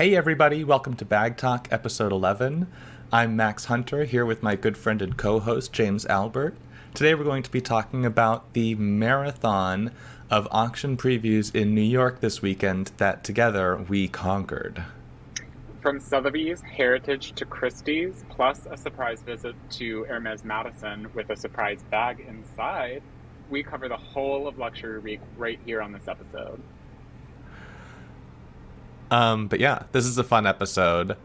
Hey everybody, welcome to BagTalk episode 11. I'm Max Hunnter here with my good friend and co-host James Albert. Today we're going to be talking about the marathon of auction previews in New York this weekend that together we conquered. From Sotheby's heritage to Christie's, plus a surprise visit to Hermès Madison with a surprise bag inside, we cover the whole of Luxury Week right here on this episode. But yeah, this is a fun episode.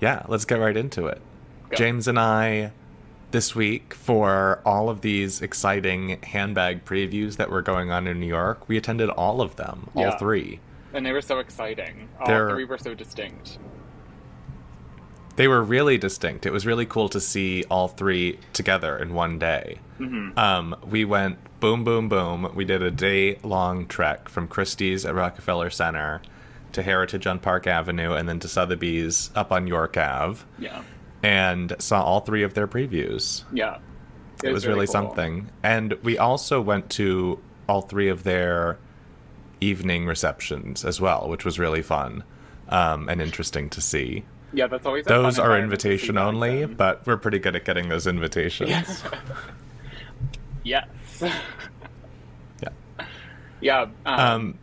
Yeah, let's get right into it. Go. James and I, this week, for all of these exciting handbag previews that were going on in New York, we attended all of them, all three. And they were so exciting. All three were so distinct. They were really distinct. It was really cool to see all three together in one day. Mm-hmm. We went boom, boom, boom. We did a day-long trek from Christie's at Rockefeller Center to Heritage on Park Avenue, and then to Sotheby's up on York Ave. Yeah. And saw all three of their previews. Yeah. It was really cool. Something. And we also went to all three of their evening receptions as well, which was really fun and interesting to see. Yeah, that's always those are invitation only, but we're pretty good at getting those invitations. Yes. Yeah.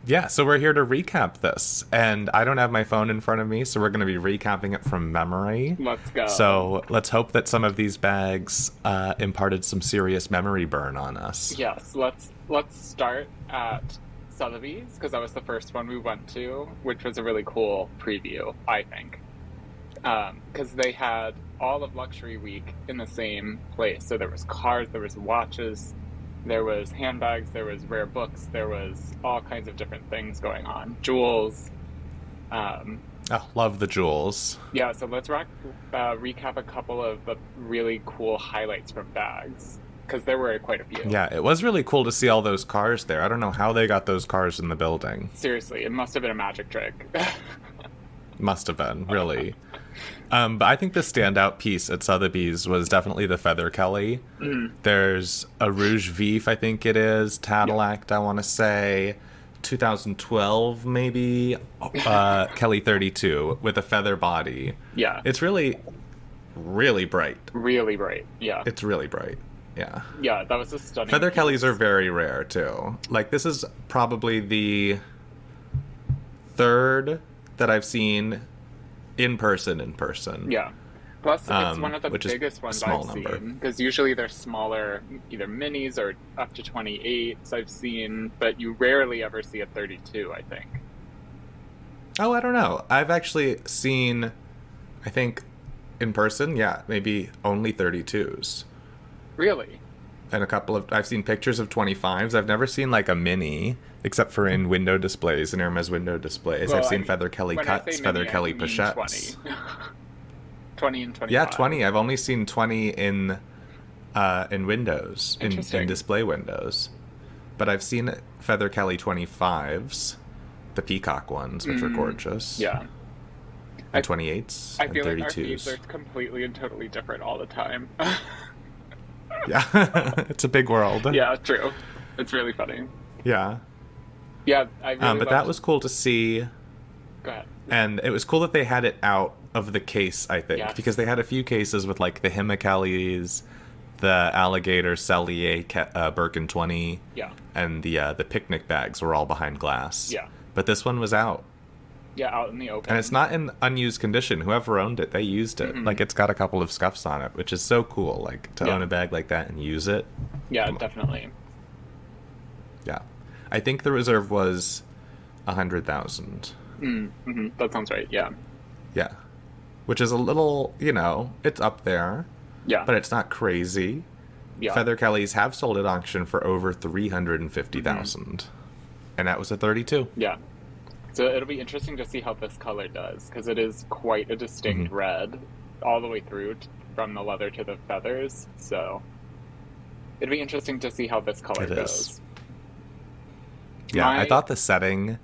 Yeah, so we're here to recap this. And I don't have my phone in front of me, so we're going to be recapping it from memory. Let's go. So let's hope that some of these bags imparted some serious memory burn on us. Yes, let's start at Sotheby's, because that was the first one we went to, which was a really cool preview, I think. Because they had all of Luxury Week in the same place. So there was cars, there was watches, there was handbags, there was rare books, there was all kinds of different things going on. Jewels. Love the jewels. Yeah, so let's recap a couple of the really cool highlights from bags, because there were quite a few. Yeah, it was really cool to see all those cars there. I don't know how they got those cars in the building. Seriously, it must have been a magic trick. Must have been, really. But I think the standout piece at Sotheby's was definitely the Feather Kelly. Mm. There's a Rouge Vif, I think it is, Tadillac, I want to say, 2012 maybe, Kelly 32 with a feather body. Yeah. It's really, really bright. Really bright, yeah. It's really bright, yeah. Yeah, that was a stunning Feather piece. Kellys are very rare, too. Like, this is probably the third that I've seen in person. Yeah. Plus, it's one of the which biggest ones small I've number. seen. Because usually they're smaller, either minis or up to 28s I've seen, but you rarely ever see a 32, I think. Oh, I don't know. I've actually seen, I think, in person, maybe only 32s. Really? And I've seen pictures of 25s. I've never seen, like, a mini, except for in window displays, in Hermès window displays. Well, I've seen Feather Kelly cuts, Feather Kelly pochettes. 20. 20 and 25. Yeah, 20. I've only seen 20 in windows, in display windows. But I've seen Feather Kelly 25s, the peacock ones, which are gorgeous. Yeah. And 28s I and feel 32s. like our feeds are completely and totally different all the time. Yeah, it's a big world. Yeah, true. It's really funny. Yeah. Yeah, I really but that was cool to see. Go ahead. And it was cool that they had it out of the case, I think, Yes. because they had a few cases with, like, the Himikellys, the Alligator Cellier Birkin 20, and the picnic bags were all behind glass. Yeah. But this one was out. Yeah, out in the open. And it's not in unused condition. Whoever owned it, they used it. Mm-hmm. Like, it's got a couple of scuffs on it, which is so cool, like, to own a bag like that and use it. Yeah, definitely. Yeah. I think the reserve was 100,000. Mm-hmm. That sounds right, yeah. Yeah. Which is a little, it's up there. Yeah. But it's not crazy. Yeah. Feather Kellys have sold at auction for over 350,000. And that was a 32. Yeah. So it'll be interesting to see how this color does, because it is quite a distinct red all the way through from the leather to the feathers. So it'll be interesting to see how this color goes. Yeah, I thought the setting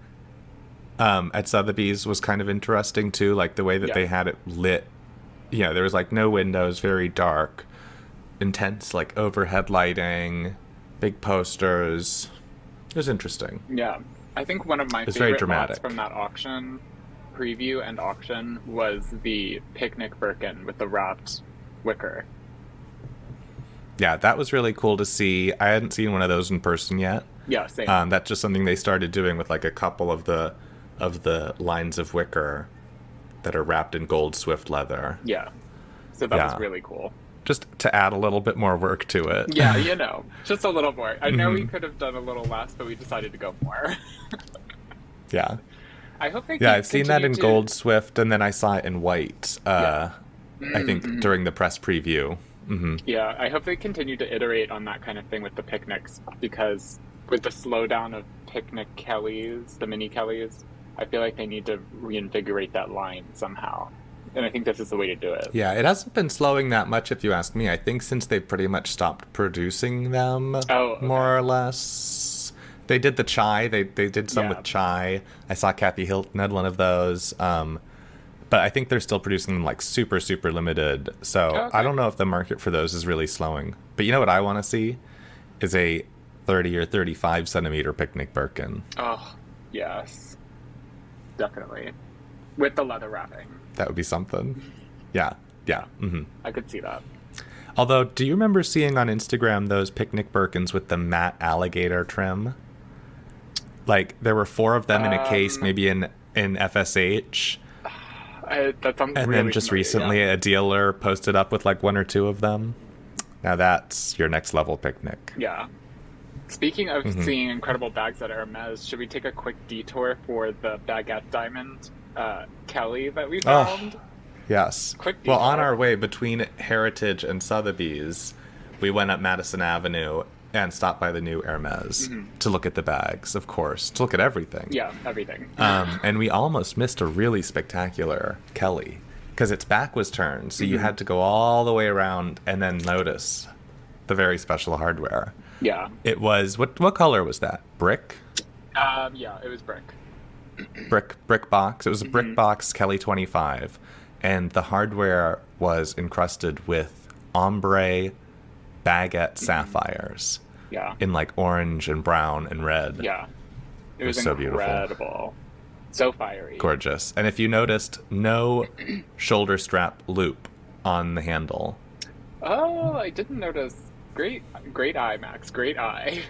at Sotheby's was kind of interesting too, like the way that they had it lit. Yeah, there was like no windows, very dark, intense like overhead lighting, big posters. It was interesting. Yeah. I think one of my It's very favorite lots dramatic. from that auction preview and auction was the picnic Birkin with the wrapped wicker. Yeah, that was really cool to see. I hadn't seen one of those in person yet. Yeah, same. That's just something they started doing with like a couple of the lines of wicker that are wrapped in gold Swift leather. Yeah. So that was really cool. Just to add a little bit more work to it. Yeah, just a little more. I know we could have done a little less, but we decided to go more. Yeah. I hope they I've seen that in gold Swift, and then I saw it in white, I think, during the press preview. Mm-hmm. Yeah, I hope they continue to iterate on that kind of thing with the picnics, because with the slowdown of picnic Kellys, the mini Kellys, I feel like they need to reinvigorate that line somehow. And I think this is the way to do it. Yeah, it hasn't been slowing that much, if you ask me. I think since they pretty much stopped producing them, more or less. They did the chai. They did some with chai. I saw Kathy Hilton had one of those. But I think they're still producing them like super, super limited. So I don't know if the market for those is really slowing. But you know what I want to see is a 30 or 35 centimeter picnic Birkin. Oh, yes. Definitely. With the leather wrapping. That would be something. Yeah. Mm-hmm. I could see that. Although, do you remember seeing on Instagram those picnic Birkins with the matte alligator trim? Like, there were 4 of them in a case, maybe in FSH. That sounds and really then just familiar, recently a dealer posted up with like 1 or 2 of them. Now that's your next level picnic. Yeah. Speaking of seeing incredible bags at Hermès, should we take a quick detour for the Baguette diamond Kelly that we found? Oh, yes. Quick detour. Well, on our way between Heritage and Sotheby's, we went up Madison Avenue and stopped by the new Hermès to look at the bags, of course, to look at everything. Yeah, everything. And we almost missed a really spectacular Kelly because its back was turned, so you had to go all the way around and then notice the very special hardware. Yeah. It was, what color was that? Brick? Yeah, it was brick. Brick box. It was a brick box Kelly 25, and the hardware was encrusted with ombre baguette sapphires. Yeah. In like orange and brown and red. Yeah. It was so incredible. beautiful. So fiery. Gorgeous. And if you noticed, no shoulder strap loop on the handle. Oh, I didn't notice. Great eye, Max. Great eye.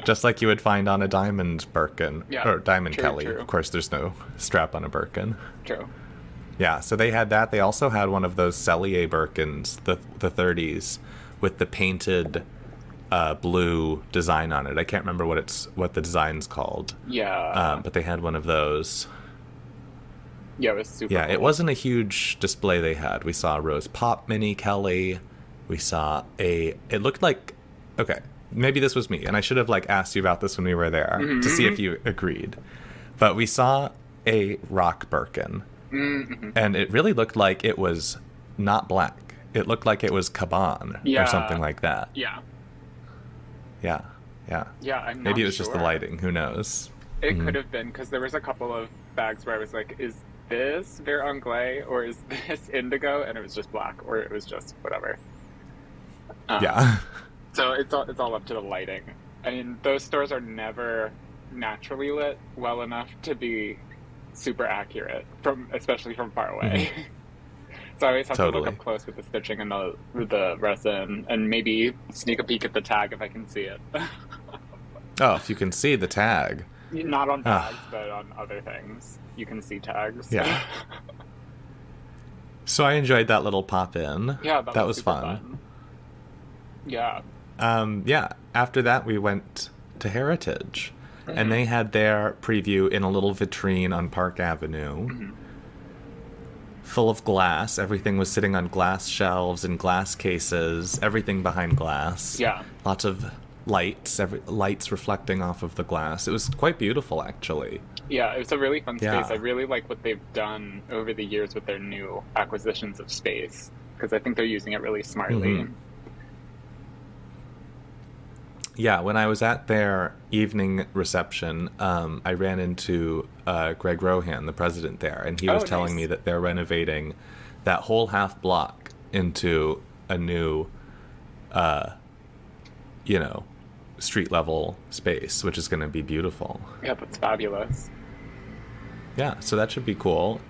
Just like you would find on a diamond Birkin. Yeah, or diamond true, Kelly. true. Of course, there's no strap on a Birkin. True. Yeah, so they had that. They also had one of those Cellier Birkins, the 30s, with the painted blue design on it. I can't remember what the design's called. Yeah. But they had one of those. Yeah, it was super cool. It wasn't a huge display they had. We saw a Rose Pop Mini Kelly. We saw it looked like, okay, maybe this was me, and I should have like asked you about this when we were there to see if you agreed. But we saw a rock Birkin, and it really looked like it was not black. It looked like it was Caban or something like that. Yeah. Yeah. Yeah, I'm not Maybe it was just the sure. lighting. Who knows? It could have been, because there was a couple of bags where I was like, is this Vert Anglais or is this indigo? And it was just black, or it was just whatever. Yeah. So it's all up to the lighting. I mean, those stores are never naturally lit well enough to be super accurate, especially from far away. So I always have to look up close with the stitching and the resin, and maybe sneak a peek at the tag if I can see it. Oh, if you can see the tag. Not on bags, but on other things. You can see tags. Yeah. So I enjoyed that little pop-in. Yeah, that was fun. Yeah. After that, we went to Heritage, and they had their preview in a little vitrine on Park Avenue, full of glass. Everything was sitting on glass shelves and glass cases, everything behind glass. Yeah. Lots of lights, lights reflecting off of the glass. It was quite beautiful, actually. Yeah, it's a really fun space. Yeah. I really like what they've done over the years with their new acquisitions of space, because I think they're using it really smartly. Yeah, when I was at their evening reception, I ran into Greg Rohan, the president there, and he was telling me that they're renovating that whole half block into a new, street level space, which is going to be beautiful. Yeah, that's fabulous. Yeah, so that should be cool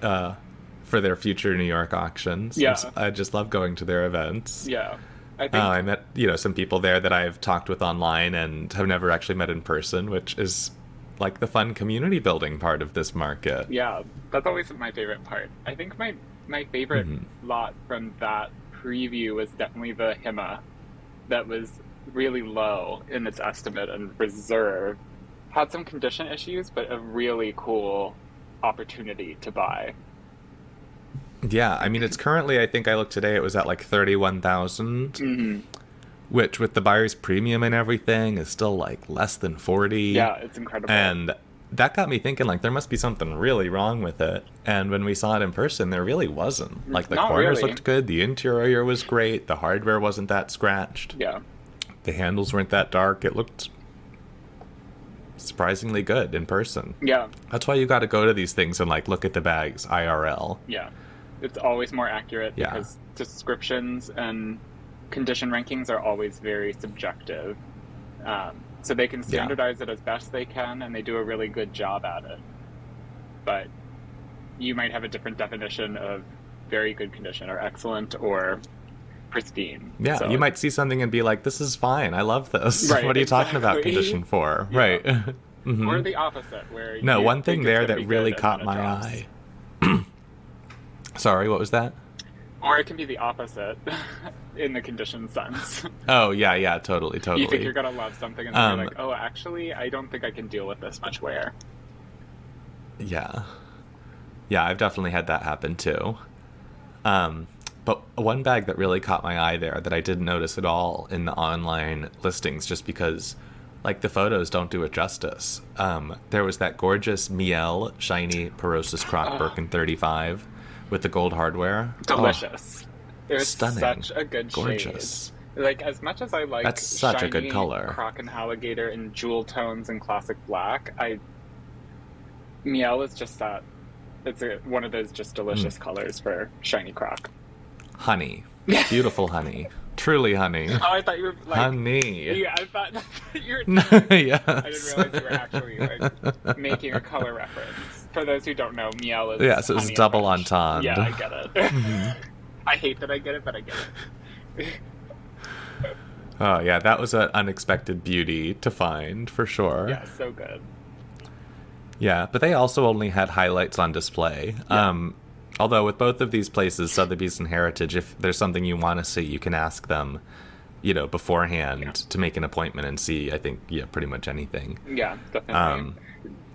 for their future New York auctions. Yeah. I just love going to their events. Yeah. I think I met, some people there that I've talked with online and have never actually met in person, which is like the fun community building part of this market. yeah, that's always my favorite part. I think my favorite lot from that preview was definitely the Hima that was really low in its estimate and reserve. Had some condition issues, but a really cool opportunity to buy. Yeah, I mean, it's currently, I think I looked today, it was at like 31,000, which with the buyer's premium and everything is still like less than 40. Yeah, it's incredible. And that got me thinking, like, there must be something really wrong with it. And when we saw it in person, there really wasn't. Like, the Not corners really. looked good, the interior was great, the hardware wasn't that scratched. Yeah. The handles weren't that dark. It looked surprisingly good in person. Yeah. That's why you got to go to these things and, like, look at the bags IRL. Yeah. It's always more accurate Yeah. because descriptions and condition rankings are always very subjective. So they can standardize it as best they can, and they do a really good job at it. But you might have a different definition of very good condition or excellent or pristine. Yeah, So you might see something and be like, this is fine. I love this. Right, What are you talking about exactly. condition for? Yeah. Right. Mhm. Or the opposite, where No, you one thing think it's there gonna that be really good and caught then it my drops. eye. Sorry, what was that? Or it can be the opposite in the condition sense. Oh, yeah, totally. You think you're gonna love something, and then you're Um, like, oh, actually, I don't think I can deal with this much wear. Yeah. Yeah, I've definitely had that happen too. But one bag that really caught my eye there that I didn't notice at all in the online listings just because, like, the photos don't do it justice. There was that gorgeous Miel shiny Perosis Croc Birkin 35 with the gold hardware. Delicious. It was stunning. such a good Gorgeous. shade. Like, as much as I like That's such a good shiny color. Croc and alligator in jewel tones and classic black, Miel is just that. It's one of those just delicious colors for shiny Croc. Honey. Beautiful honey. Truly honey. Oh, I thought you were like Honey. Yeah, I thought you were. Yes. I didn't realize you were actually like making a color reference. For those who don't know, Miel is Yeah, so it was honey in double French. entendre. Yeah, I get it. I hate that I get it, but I get it. Oh, yeah, that was an unexpected beauty to find, for sure. Yeah, so good. Yeah, but they also only had highlights on display. Yeah. Although with both of these places, Sotheby's and Heritage, if there's something you want to see, you can ask them, beforehand to make an appointment and see, I think, pretty much anything. Yeah, definitely.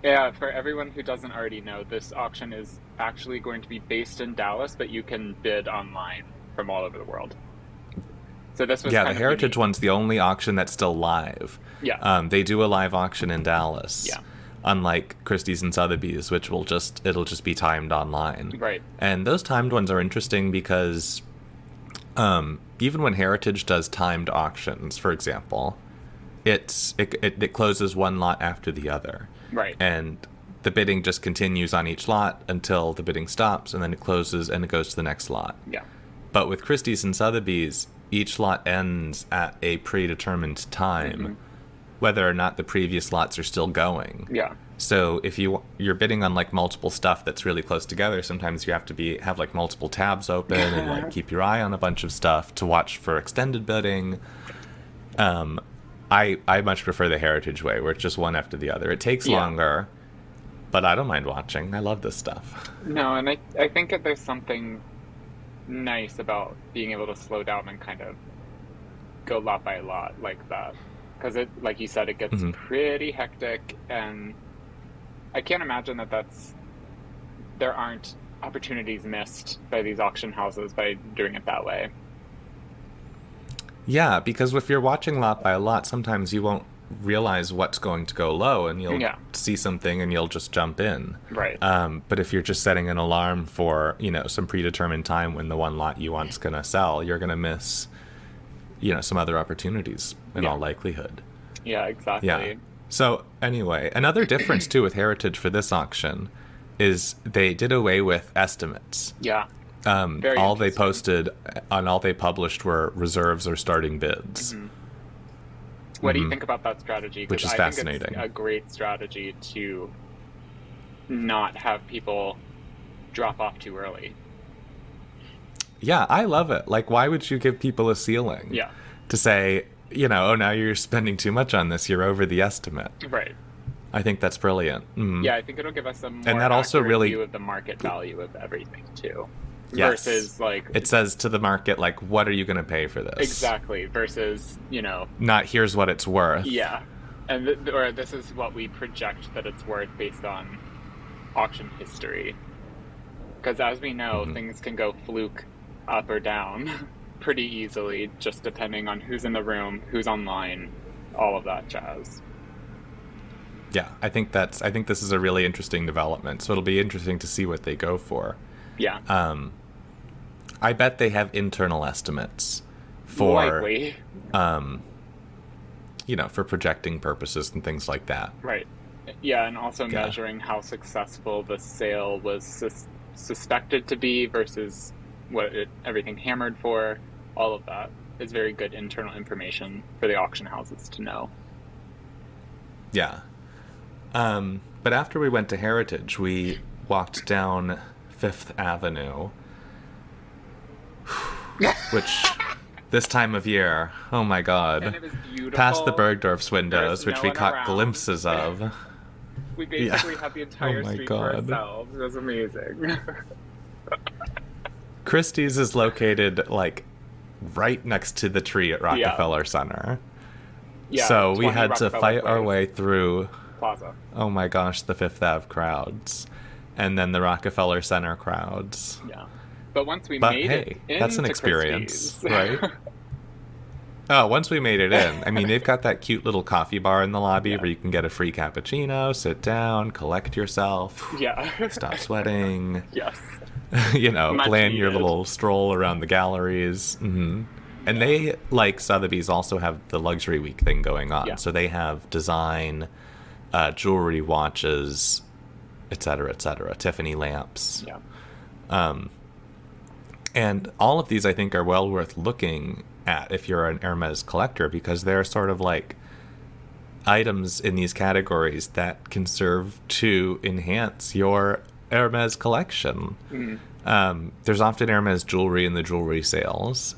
Yeah, for everyone who doesn't already know, this auction is actually going to be based in Dallas, but you can bid online from all over the world. So this was Yeah, kind the of Heritage unique. one's the only auction that's still live. Yeah. They do a live auction in Dallas. Yeah. Unlike Christie's and Sotheby's, which it'll just be timed online. Right. And those timed ones are interesting because even when Heritage does timed auctions, for example, it closes one lot after the other. Right. And the bidding just continues on each lot until the bidding stops, and then it closes and it goes to the next lot. Yeah. But with Christie's and Sotheby's, each lot ends at a predetermined time, whether or not the previous lots are still going. Yeah. So if you're bidding on like multiple stuff that's really close together, sometimes you have to have like multiple tabs open and like keep your eye on a bunch of stuff to watch for extended bidding. I much prefer the Heritage way, where it's just one after the other. It takes longer, but I don't mind watching. I love this stuff. No, and I think that there's something nice about being able to slow down and kind of go lot by lot like that. Because it, like you said, it gets pretty hectic, and I can't imagine there aren't opportunities missed by these auction houses by doing it that way. Yeah, because if you're watching lot by lot, sometimes you won't realize what's going to go low, and you'll see something and you'll just jump in. Right. But if you're just setting an alarm for, some predetermined time when the one lot you want's going to sell, you're going to miss, some other opportunities in all likelihood. Yeah, exactly. Yeah. So anyway, another difference too with Heritage for this auction is they did away with estimates. Yeah. Very all they posted and all they published were reserves or starting bids. What do you think about that strategy? 'Cause Which is I fascinating. think it's a great strategy to not have people drop off too early. Yeah, I love it. Like, why would you give people a ceiling? Yeah. To say, you know, oh, now you're spending too much on this, you're over the estimate. Right. I think that's brilliant. Mm. Yeah, I think it'll give us a more and that also accurate really view of the market value of everything, too. Yes. Versus, like... It says to the market, like, what are you going to pay for this? Exactly. Versus, you know... Not, here's what it's worth. Yeah. And or this is what we project that it's worth based on auction history. Because as we know, things can go fluke up or down pretty easily, just depending on who's in the room, who's online, all of that jazz. Yeah, I think this is a really interesting development. So it'll be interesting to see what they go for. Yeah. I bet they have internal estimates for likely. You know, for projecting purposes and things like that. Right. Yeah, and also measuring how successful the sale was suspected to be versus what everything hammered for. All of that is very good internal information for the auction houses to know. Yeah. But after we went to Heritage, we walked down Fifth Avenue, which this time of year, oh my God, and it was beautiful. Past the Bergdorf's windows, which we caught around. Glimpses of. We basically had the entire street for ourselves. It was amazing. Christie's is located, like, right next to the tree at Rockefeller Center. Yeah, so we had to fight our way through... Plaza. Oh my gosh, the Fifth Ave crowds. And then the Rockefeller Center crowds. Yeah. But once we made it in, that's an experience, right? Oh, once we made it in. I mean, they've got that cute little coffee bar in the lobby where you can get a free cappuccino, sit down, collect yourself. Yeah. Stop sweating. Yes. You know, Much plan needed. your little stroll around the galleries. Mm-hmm. And they, like Sotheby's, also have the Luxury Week thing going on. Yeah. So they have design, jewelry, watches, etc., Tiffany lamps. Yeah. And all of these, I think, are well worth looking at if you're an Hermès collector, because they're sort of like items in these categories that can serve to enhance your Hermès collection. There's often Hermès jewelry in the jewelry sales.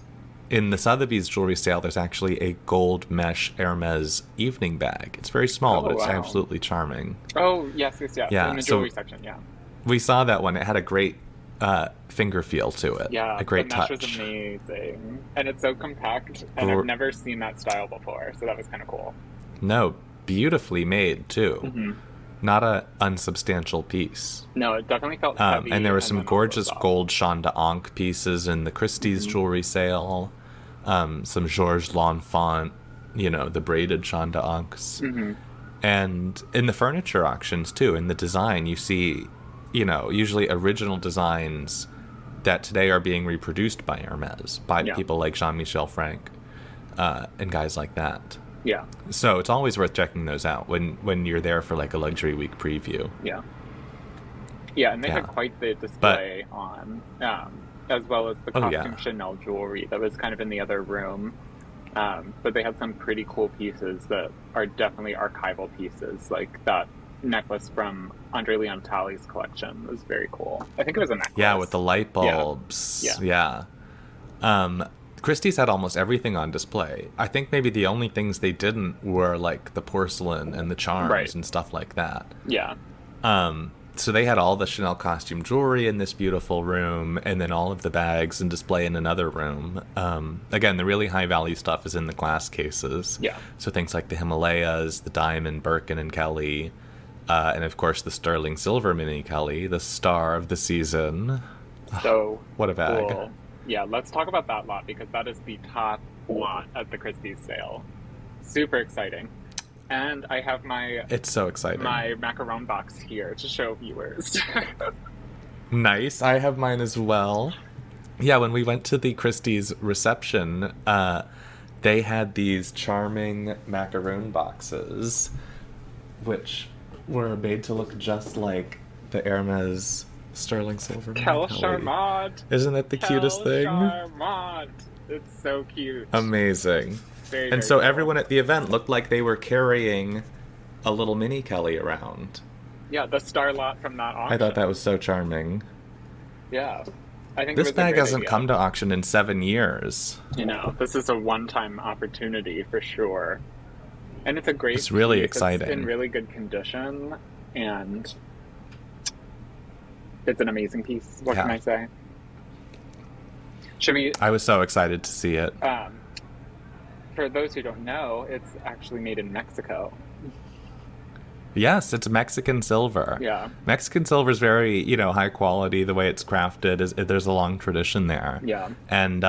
In the Sotheby's jewelry sale, there's actually a gold mesh Hermès evening bag. It's very small, but it's absolutely charming. Oh, yes. Yeah, in the jewelry section, yeah. We saw that one. It had a great finger feel to it. Yeah, a great the mesh touch. was amazing. And it's so compact, and I've never seen that style before, so that was kind of cool. No, beautifully made, too. Mm-hmm. Not a unsubstantial piece. No, it definitely felt heavy. And there were some gorgeous soft. gold Jean d'Ancre pieces in the Christie's jewelry sale. Some Georges L'Enfant, you know, the braided Jean d'Ancres. And in the furniture auctions, too, in the design, you see, you know, usually original designs that today are being reproduced by Hermès, by people like Jean-Michel Frank, and guys like that. Yeah. So it's always worth checking those out when you're there for like a Luxury Week preview. Yeah. Yeah, and they had quite the display on, as well as the costume Chanel jewelry that was kind of in the other room. But they had some pretty cool pieces that are definitely archival pieces, like that necklace from Andre Leon Talley's collection was very cool. I think it was a necklace. Yeah, with the light bulbs. Yeah. Christie's had almost everything on display. I think maybe the only things they didn't were like the porcelain and the charms and stuff like that. Yeah. So they had all the Chanel costume jewelry in this beautiful room, and then all of the bags and display in another room. Again, the really high value stuff is in the glass cases. Yeah. So things like the Himalayas, the diamond Birkin and Kelly, and of course the sterling silver Mini Kelly, the star of the season. So what a bag. Cool. Yeah, let's talk about that lot, because that is the top lot at the Christie's sale. Super exciting. And I have It's so exciting. my macaron box here to show viewers. Nice. I have mine as well. Yeah, when we went to the Christie's reception, they had these charming macaroon boxes, which were made to look just like the Hermès sterling silver. Quelle charmante! Isn't it the cutest thing? Charmante! It's so cute. Amazing. Very, and very so cool. everyone at the event looked like they were carrying a little mini Kelly around. Yeah, the star lot from that auction. I thought that was so charming. Yeah. I think This bag hasn't idea. come to auction in 7 years. You know, this is a one-time opportunity for sure. And it's a great It's really piece. exciting. It's in really good condition, and it's an amazing piece. What can I say? Should we... I was so excited to see it. For those who don't know, it's actually made in Mexico. Yes, it's Mexican silver. Yeah. Mexican silver is very, high quality. The way it's crafted, there's a long tradition there. Yeah. And,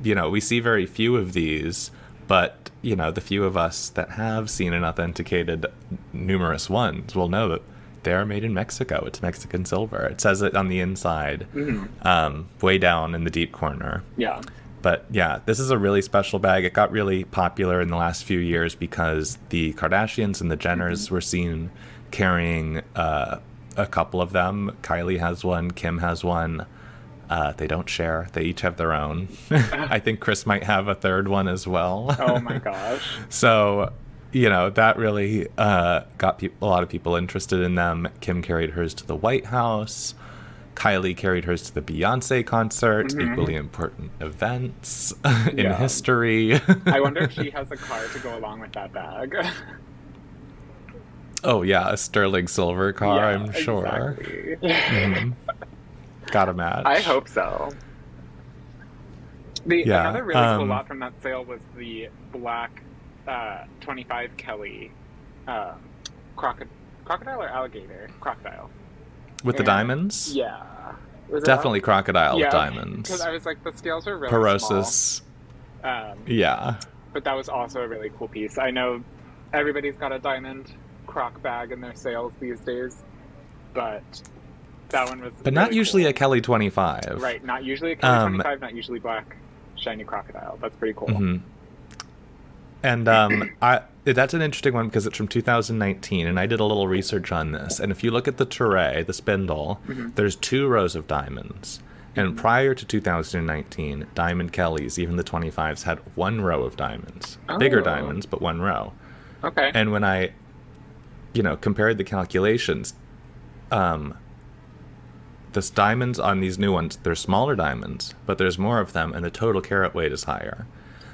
we see very few of these, but, the few of us that have seen and authenticated numerous ones will know that they are made in Mexico. It's Mexican silver. It says it on the inside, way down in the deep corner. Yeah. But yeah, this is a really special bag. It got really popular in the last few years because the Kardashians and the Jenners were seen carrying a couple of them. Kylie has one, Kim has one. They don't share. They each have their own. I think Chris might have a third one as well. Oh my gosh. So, that really got a lot of people interested in them. Kim carried hers to the White House. Kylie carried hers to the Beyonce concert, equally important events in history. I wonder if she has a car to go along with that bag. Oh, yeah, a sterling silver car, I'm sure. Exactly. Got a match. I hope so. Another really cool lot from that sale was the black 25 Kelly crocodile or alligator? Crocodile. With the diamonds? Yeah. Definitely crocodile with diamonds. Because I was like, the scales are really Porosis. small. Yeah. But that was also a really cool piece. I know everybody's got a diamond croc bag in their sales these days, but that one was But not usually a Kelly 25. Right, not usually a Kelly 25, not usually black shiny crocodile. That's pretty cool. Mm-hmm. And that's an interesting one because it's from 2019, and I did a little research on this. And if you look at the tray, the spindle, there's 2 rows of diamonds. And prior to 2019, Diamond Kellys, even the 25s, had 1 row of diamonds. Bigger diamonds, but 1 row. Okay. And when I, compared the calculations, the diamonds on these new ones, they're smaller diamonds, but there's more of them, and the total carat weight is higher.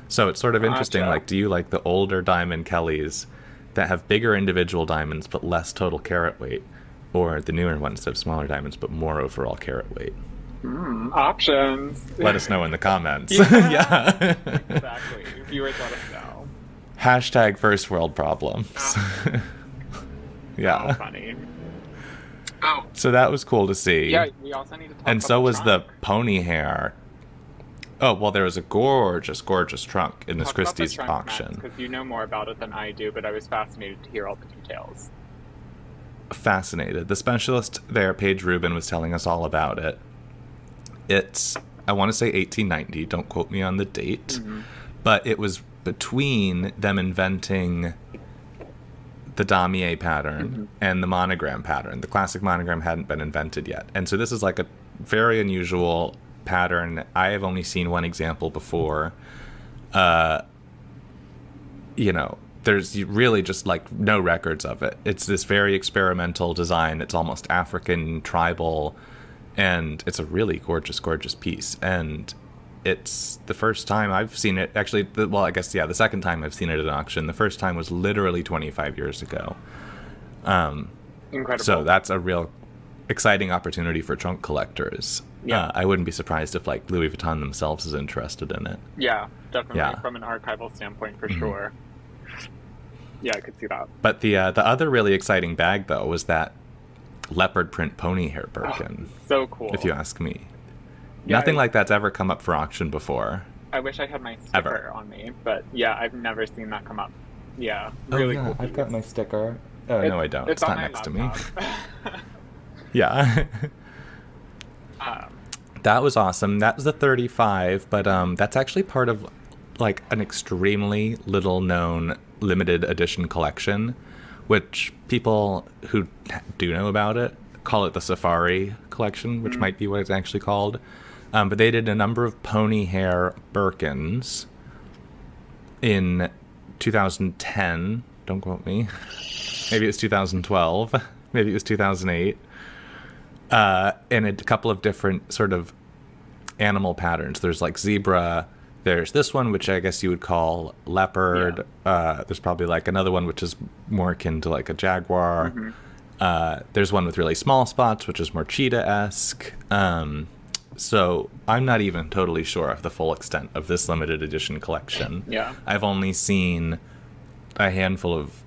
So it's sort of interesting, like, do you like the older Diamond Kellys that have bigger individual diamonds but less total carat weight, or the newer ones that have smaller diamonds but more overall carat weight? Options. Let us know in the comments. Yeah. Exactly. Viewers, let us know. Hashtag first world problems. Yeah. So funny. So that was cool to see. Yeah, we also need to talk and about so the was trunk. the pony hair. Oh, well, there was a gorgeous, gorgeous trunk in this Talk about the Christie's trunk, auction. Because you know more about it than I do, but I was fascinated to hear all the details. Fascinated. The specialist there, Paige Rubin, was telling us all about it. It's, I want to say 1890, don't quote me on the date, but it was between them inventing the damier pattern and the monogram pattern. The classic monogram hadn't been invented yet. And so this is like a very unusual pattern. I have only seen one example before. There's really just like no records of it. It's this very experimental design. It's almost African, tribal, and it's a really gorgeous, gorgeous piece. And it's the first time I've seen it. Actually, the second time I've seen it at an auction. The first time was literally 25 years ago. Incredible. So that's a real exciting opportunity for trunk collectors. Yeah. I wouldn't be surprised if like Louis Vuitton themselves is interested in it. Yeah, definitely. Yeah. From an archival standpoint, for sure. Yeah, I could see that. But the other really exciting bag, though, was that leopard print pony hair Birkin. So cool. If you ask me. Yeah, Nothing like that's ever come up for auction before. I wish I had my sticker on me, but yeah, I've never seen that come up. Yeah, really cool. I've got my sticker. Oh, no, I don't. It's not next to me. Yeah. That was awesome. That was the 35, but that's actually part of like an extremely little known limited edition collection, which people who do know about it call it the Safari collection, which might be what it's actually called. But they did a number of pony hair Birkins in 2010. Don't quote me. Maybe it's 2012. maybe it was 2008. And a couple of different sort of animal patterns. There's like zebra. There's this one, which I guess you would call leopard. Yeah. There's probably like another one, which is more akin to like a jaguar. Mm-hmm. There's one with really small spots, which is more cheetah-esque. So I'm not even totally sure of the full extent of this limited edition collection. Yeah. I've only seen a handful of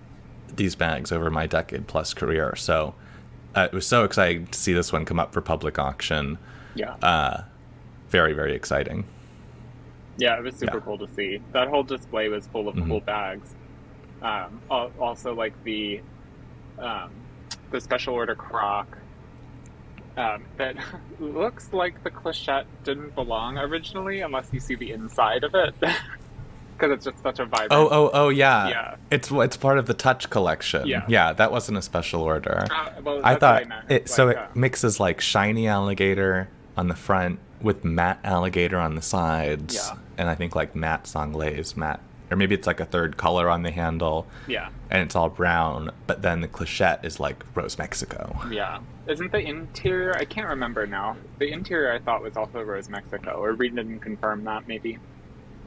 these bags over my decade-plus career. So it was so exciting to see this one come up for public auction. Yeah. Very, very exciting. Yeah, it was super cool to see. That whole display was full of cool bags. Also, like the special order croc that looks like the clochette didn't belong originally, unless you see the inside of it, because it's just such a vibrant. Oh, yeah. Yeah. It's part of the Touch collection. Yeah, that wasn't a special order. Well, I thought it mixes like shiny alligator on the front with matte alligator on the sides, and I think like matte Sanglaise matte, or maybe it's like a third color on the handle. Yeah, and it's all brown, but then the clochette is like Rose Mexico. Yeah, isn't the interior? I can't remember now. The interior I thought was also Rose Mexico, or we didn't confirm that. Maybe.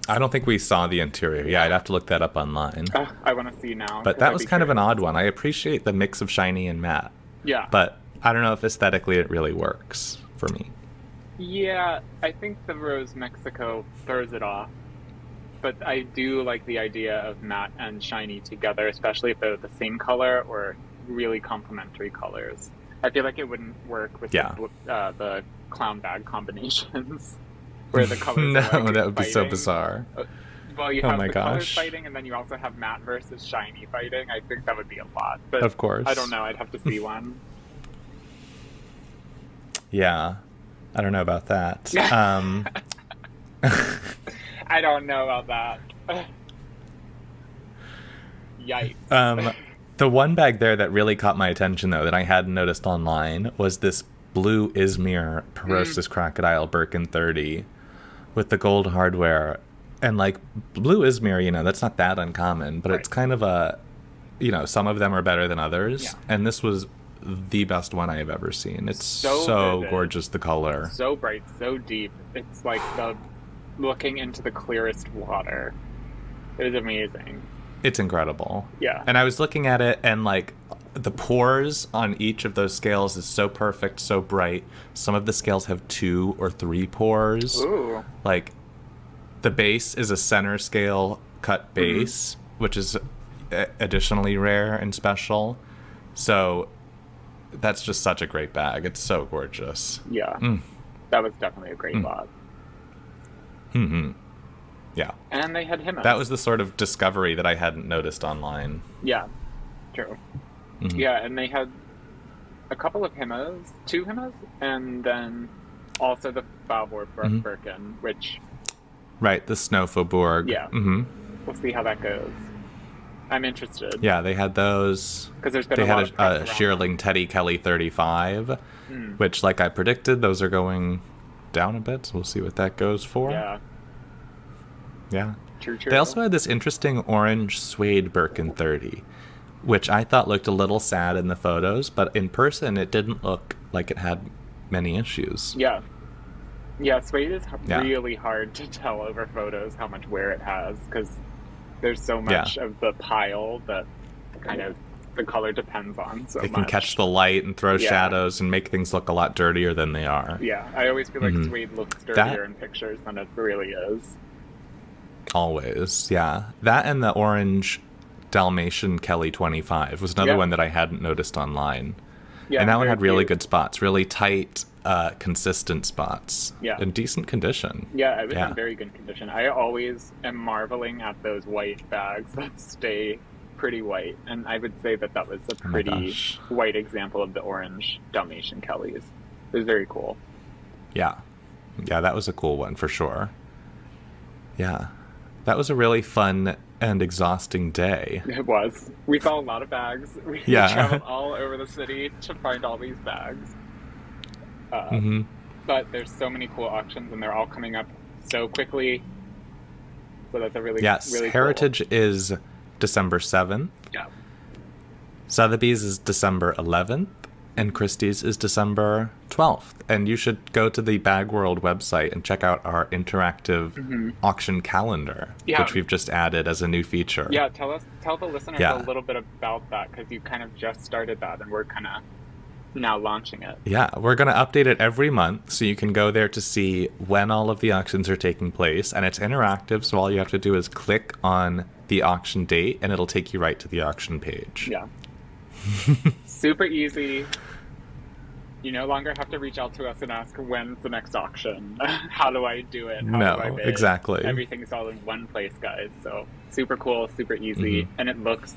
I don't think we saw the interior. Yeah, I'd have to look that up online. I want to see now. But that was kind of an odd one. I appreciate the mix of shiny and matte. Yeah. But I don't know if aesthetically it really works for me. Yeah, I think the Rose Mexico throws it off. But I do like the idea of matte and shiny together, especially if they're the same color or really complementary colors. I feel like it wouldn't work with the clown bag combinations. Where the colors no, are like that would be so fighting. bizarre. Well, you have the colors gosh. fighting, and then you also have matte versus shiny fighting. I think that would be a lot. But of course. I don't know. I'd have to see one. Yeah. I don't know about that. I don't know about that. Yikes. The one bag there that really caught my attention, though, that I hadn't noticed online, was this blue Izmir Perosis Crocodile Birkin 30 with the gold hardware. And, like, blue Izmir, that's not that uncommon, but it's kind of a, some of them are better than others. Yeah. And this was the best one I have ever seen. It's so gorgeous, the color. So bright, so deep. It's like looking into the clearest water. It is amazing. It's incredible. Yeah. And I was looking at it, and, like, the pores on each of those scales is so perfect, so bright. Some of the scales have 2 or 3 pores. Ooh. Like, the base is a center scale cut base, which is additionally rare and special. So that's just such a great bag. It's so gorgeous. Yeah. That was definitely a great lot. Mm-hmm. Yeah. And they had Hermès. That was the sort of discovery that I hadn't noticed online. Yeah. True. Mm-hmm. Yeah, and they had a couple of Hermès, 2 Hermès, and then also the Faubourg Birkin, which... Right, the Snow Faubourg. Yeah. Mm-hmm. We'll see how that goes. I'm interested. Yeah, they had those. Because there's been they a lot had of a Shearling Teddy Kelly 35, which, like I predicted, those are going down a bit, so we'll see what that goes for. Yeah. Yeah. True. They also had this interesting orange suede Birkin 30, which I thought looked a little sad in the photos, but in person it didn't look like it had many issues. Yeah. Yeah, suede is really hard to tell over photos how much wear it has, because there's so much of the pile that kind of the color depends on so much. It can catch the light and throw shadows and make things look a lot dirtier than they are. Yeah, I always feel like suede looks dirtier in pictures than it really is. Always, yeah. That and the orange Dalmatian Kelly 25 was another one that I hadn't noticed online. Yeah, and that one had really good spots, really tight, consistent spots. Yeah. In decent condition. Yeah, it was in very good condition. I always am marveling at those white bags that stay pretty white. And I would say that was a pretty white example of the orange Dalmatian Kellys. It was very cool. Yeah. Yeah, that was a cool one for sure. Yeah. That was a really fun and exhausting day. It was. We saw a lot of bags. We traveled all over the city to find all these bags. But there's so many cool auctions, and they're all coming up so quickly. So that's a really really cool. Heritage is December 7th. Yeah. Sotheby's is December 11th, and Christie's is December 12th. And you should go to the Bag World website and check out our interactive auction calendar, which we've just added as a new feature. Yeah, tell the listeners a little bit about that, because you kind of just started that, and we're kind of now launching it. Yeah, we're going to update it every month, so you can go there to see when all of the auctions are taking place, and it's interactive, so all you have to do is click on the auction date, and it'll take you right to the auction page. Yeah. Super easy. You no longer have to reach out to us and ask, when's the next auction? How do I do it? How do I bid? Exactly. Everything's all in one place, guys. So super cool, super easy, and it looks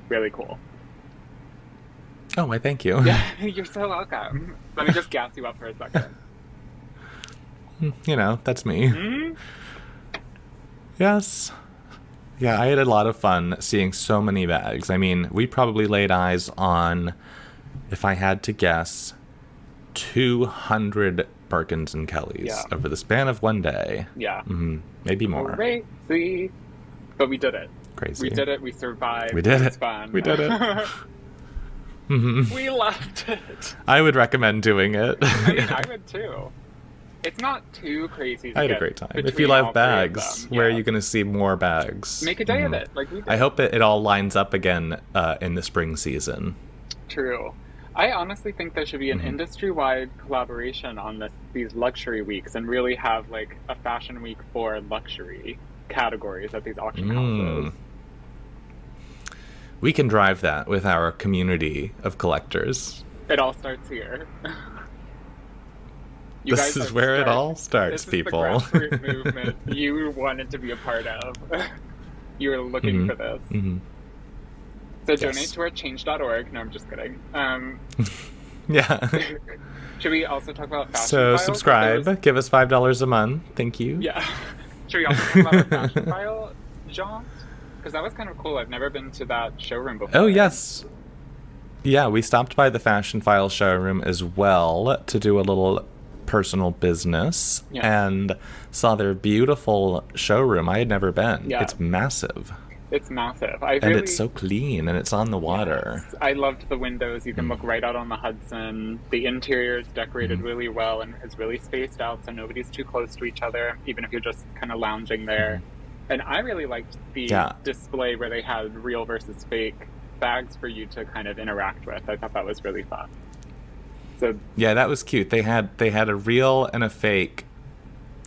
really cool. Oh, why thank you. Yeah, you're so welcome. Let me just gas you up for a second. You know, that's me. Mm-hmm. Yes. Yeah, I had a lot of fun seeing so many bags. I mean, we probably laid eyes on, if I had to guess, 200 Birkins and Kellys over the span of one day. Yeah. Maybe more. Crazy. But we did it. Crazy. We did it. We survived. We did it. It was fun. We did it. We loved it. I would recommend doing it. I mean, I would too. It's not too crazy to I had a great time. If you love bags, where are you going to see more bags? Make a day of it, like we did. I hope it all lines up again in the spring season. True. I honestly think there should be an industry-wide collaboration on these luxury weeks, and really have like a fashion week for luxury categories at these auction houses. We can drive that with our community of collectors. It all starts here. This is where it all starts, people. This is the grassroots movement you wanted to be a part of. You were looking for this. So donate to our change.org. No, I'm just kidding. Yeah. Should we also talk about fashion So files? subscribe. Give us $5 a month. Thank you. Yeah. Should we also talk about our fashion file jaunt? Because that was kind of cool. I've never been to that showroom before. Oh, yes. Yeah, we stopped by the Fashion File showroom as well to do a little personal business and saw their beautiful showroom. I had never been. Yeah. It's massive. It's massive. And it's so clean, and it's on the water. Yes. I loved the windows. You can look right out on the Hudson. The interior is decorated really well and is really spaced out, so nobody's too close to each other, even if you're just kind of lounging there. And I really liked the display where they had real versus fake bags for you to kind of interact with. I thought that was really fun. So yeah, that was cute. They had a real and a fake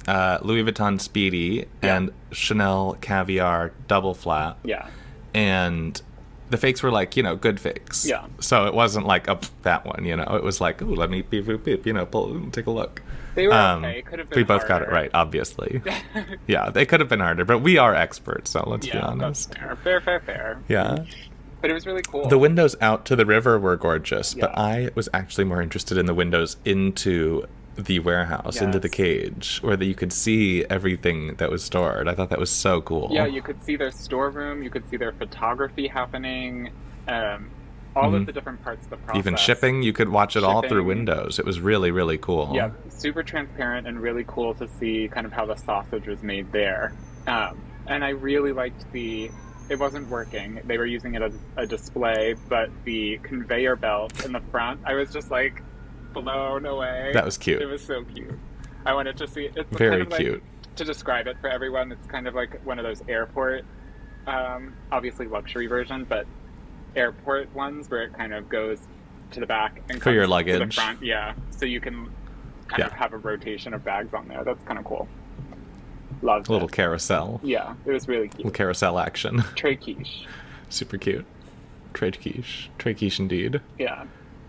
Louis Vuitton Speedy and Chanel Caviar double flap. Yeah. And the fakes were like, good fakes. Yeah. So it wasn't like, that one, It was like, ooh, let me beep, boop, beep, take a look. They were okay. Could have been We both got it right, obviously. Yeah, they could have been harder, but we are experts, so let's be honest. That's fair. Yeah. But it was really cool. The windows out to the river were gorgeous, but I was actually more interested in the windows into the warehouse, into the cage, where you could see everything that was stored. I thought that was so cool. Yeah, you could see their storeroom, you could see their photography happening, all of the different parts of the process. Even shipping, you could watch it all through windows. It was really, really cool. Yeah, super transparent and really cool to see kind of how the sausage was made there. And I really liked it wasn't working. They were using it as a display, but the conveyor belt in the front, I was just like blown away. That was cute. It was so cute. I wanted to see it. It's very kind of cute. To describe it for everyone, it's kind of like one of those airport, obviously luxury version, but airport ones where it kind of goes to the back and for your comes luggage. to the front. Yeah, so you can kind of have a rotation of bags on there. That's kind of cool. Loved a little carousel. Yeah, it was really cute. Little carousel action. Trade quiche. Super cute. Trade quiche. Trade quiche indeed. Yeah.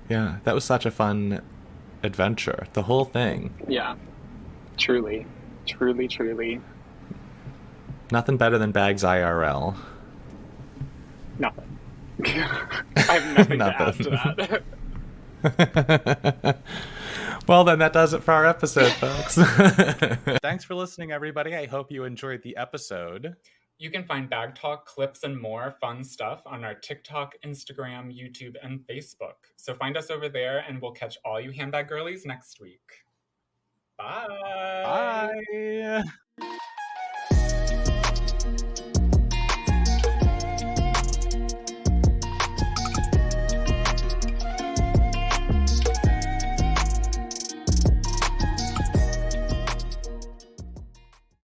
Yeah, that was such a fun adventure. The whole thing. Yeah. Truly. Nothing better than bags IRL. Nothing. I have nothing to add to that. Well, then that does it for our episode, folks. Thanks for listening, everybody. I hope you enjoyed the episode. You can find BagTalk clips and more fun stuff on our TikTok, Instagram, YouTube, and Facebook. So find us over there, and we'll catch all you handbag girlies next week. Bye. Bye.